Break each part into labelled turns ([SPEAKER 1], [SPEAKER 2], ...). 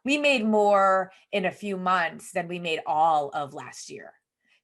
[SPEAKER 1] we made more in a few months than we made all of last year.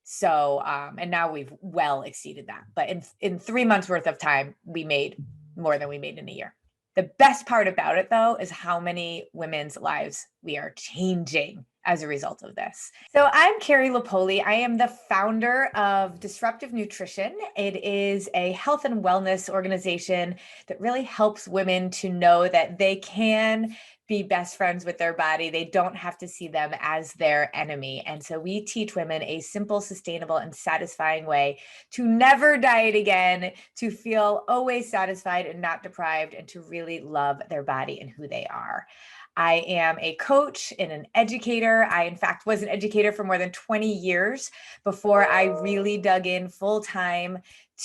[SPEAKER 1] So, and now we've well exceeded that. But in 3 months worth of time, we made more than we made in a year. The best part about it, though, is how many women's lives we are changing as a result of this. So I'm Carrie Lupoli. I am the founder of Disruptive Nutrition. It is a health and wellness organization that really helps women to know that they can be best friends with their body. They don't have to see them as their enemy. And so we teach women a simple, sustainable, and satisfying way to never diet again, to feel always satisfied and not deprived, and to really love their body and who they are. I am a coach and an educator. I, in fact, was an educator for more than 20 years before I really dug in full time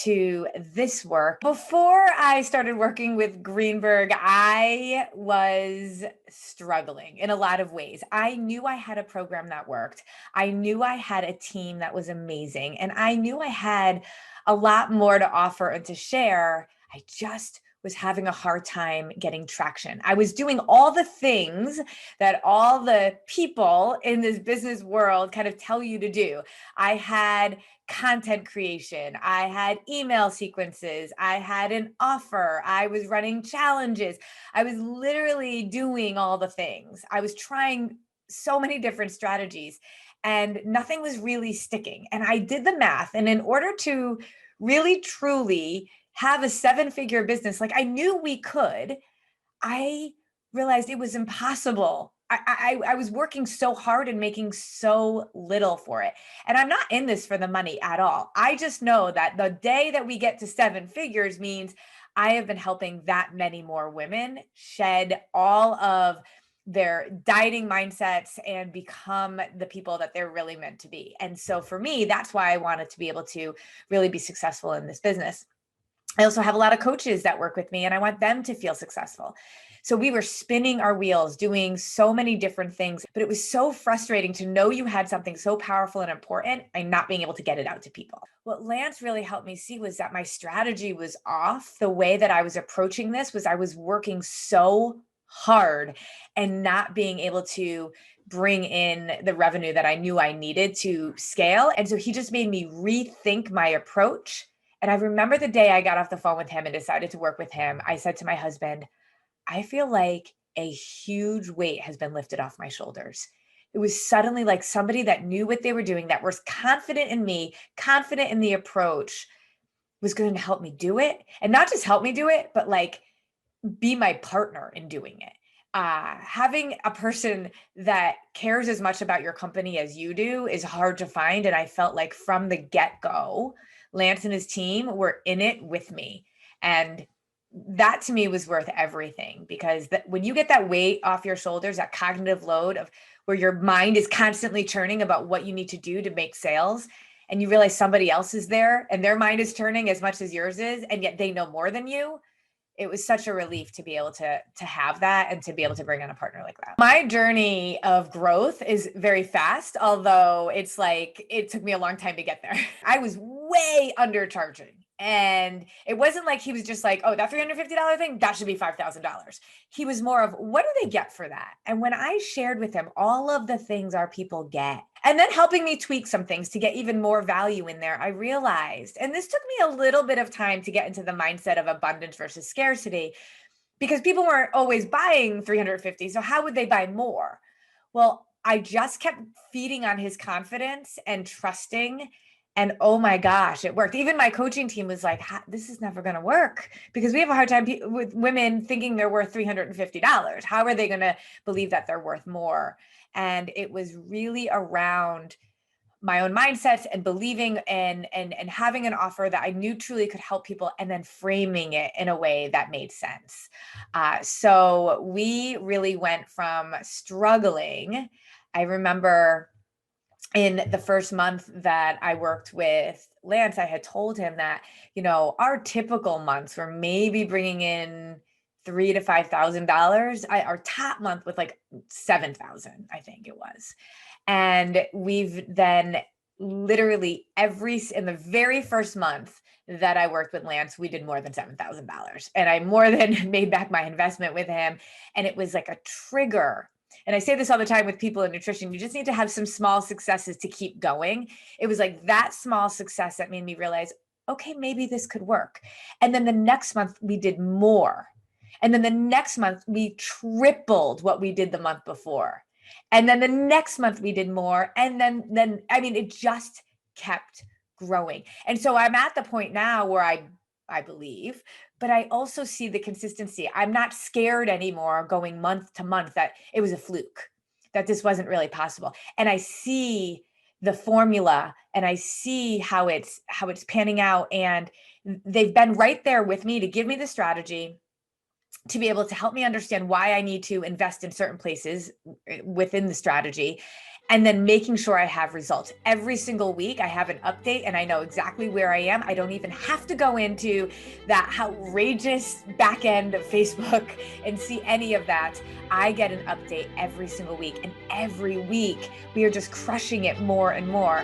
[SPEAKER 1] to this work. Before I started working with Greenberg, I was struggling in a lot of ways. I knew I had a program that worked. I knew I had a team that was amazing. And I knew I had a lot more to offer and to share. I just was having a hard time getting traction. I was doing all the things that all the people in this business world kind of tell you to do. I had content creation, I had email sequences, I had an offer, I was running challenges. I was literally doing all the things. I was trying so many different strategies and nothing was really sticking. And I did the math. And in order to really, truly have a 7-figure business like I knew we could, I realized it was impossible. I was working so hard and making so little for it. And I'm not in this for the money at all. I just know that the day that we get to 7 figures means I have been helping that many more women shed all of their dieting mindsets and become the people that they're really meant to be. And so for me, that's why I wanted to be able to really be successful in this business. I also have a lot of coaches that work with me and I want them to feel successful. So we were spinning our wheels, doing so many different things, but it was so frustrating to know you had something so powerful and important and not being able to get it out to people. What Lance really helped me see was that my strategy was off. The way that I was approaching this was I was working so hard and not being able to bring in the revenue that I knew I needed to scale. And so he just made me rethink my approach. And I remember the day I got off the phone with him and decided to work with him, I said to my husband, I feel like a huge weight has been lifted off my shoulders. It was suddenly like somebody that knew what they were doing, that was confident in me, confident in the approach, was going to help me do it. And not just help me do it, but like be my partner in doing it. Having a person that cares as much about your company as you do is hard to find. And I felt like from the get-go, Lance and his team were in it with me. And that to me was worth everything, because when you get that weight off your shoulders, that cognitive load of where your mind is constantly churning about what you need to do to make sales, and you realize somebody else is there and their mind is turning as much as yours is, and yet they know more than you. It was such a relief to be able to have that and to be able to bring on a partner like that. My journey of growth is very fast, although it's like it took me a long time to get there. I was way undercharging. And it wasn't like he was just like, oh, that $350 thing, that should be $5,000. He was more of, what do they get for that? And when I shared with him all of the things our people get, and then helping me tweak some things to get even more value in there, I realized, and this took me a little bit of time to get into the mindset of abundance versus scarcity, because people weren't always buying 350. So how would they buy more? Well, I just kept feeding on his confidence and trusting. And oh my gosh, it worked. Even my coaching team was like, this is never going to work, because we have a hard time with women thinking they're worth $350. How are they going to believe that they're worth more? And it was really around my own mindsets and believing and having an offer that I knew truly could help people, and then framing it in a way that made sense. So we really went from struggling. I remember in the first month that I worked with Lance, I had told him that, our typical months were maybe bringing in $3,000 to $5,000. Our top month was like 7,000, I think it was. And we've then literally in the very first month that I worked with Lance, we did more than $7,000. And I more than made back my investment with him. And it was like a trigger And I say this all the time with people in nutrition, you just need to have some small successes to keep going. It was like that small success that made me realize, okay, maybe this could work. And then the next month we did more. And then the next month we tripled what we did the month before. And then the next month we did more. And then I mean, it just kept growing. And so I'm at the point now where I believe, but I also see the consistency. I'm not scared anymore going month to month that it was a fluke, that this wasn't really possible. And I see the formula and I see how it's panning out. And they've been right there with me to give me the strategy, to be able to help me understand why I need to invest in certain places within the strategy, and then making sure I have results. Every single week I have an update and I know exactly where I am. I don't even have to go into that outrageous back end of Facebook and see any of that. I get an update every single week, and every week we are just crushing it more and more.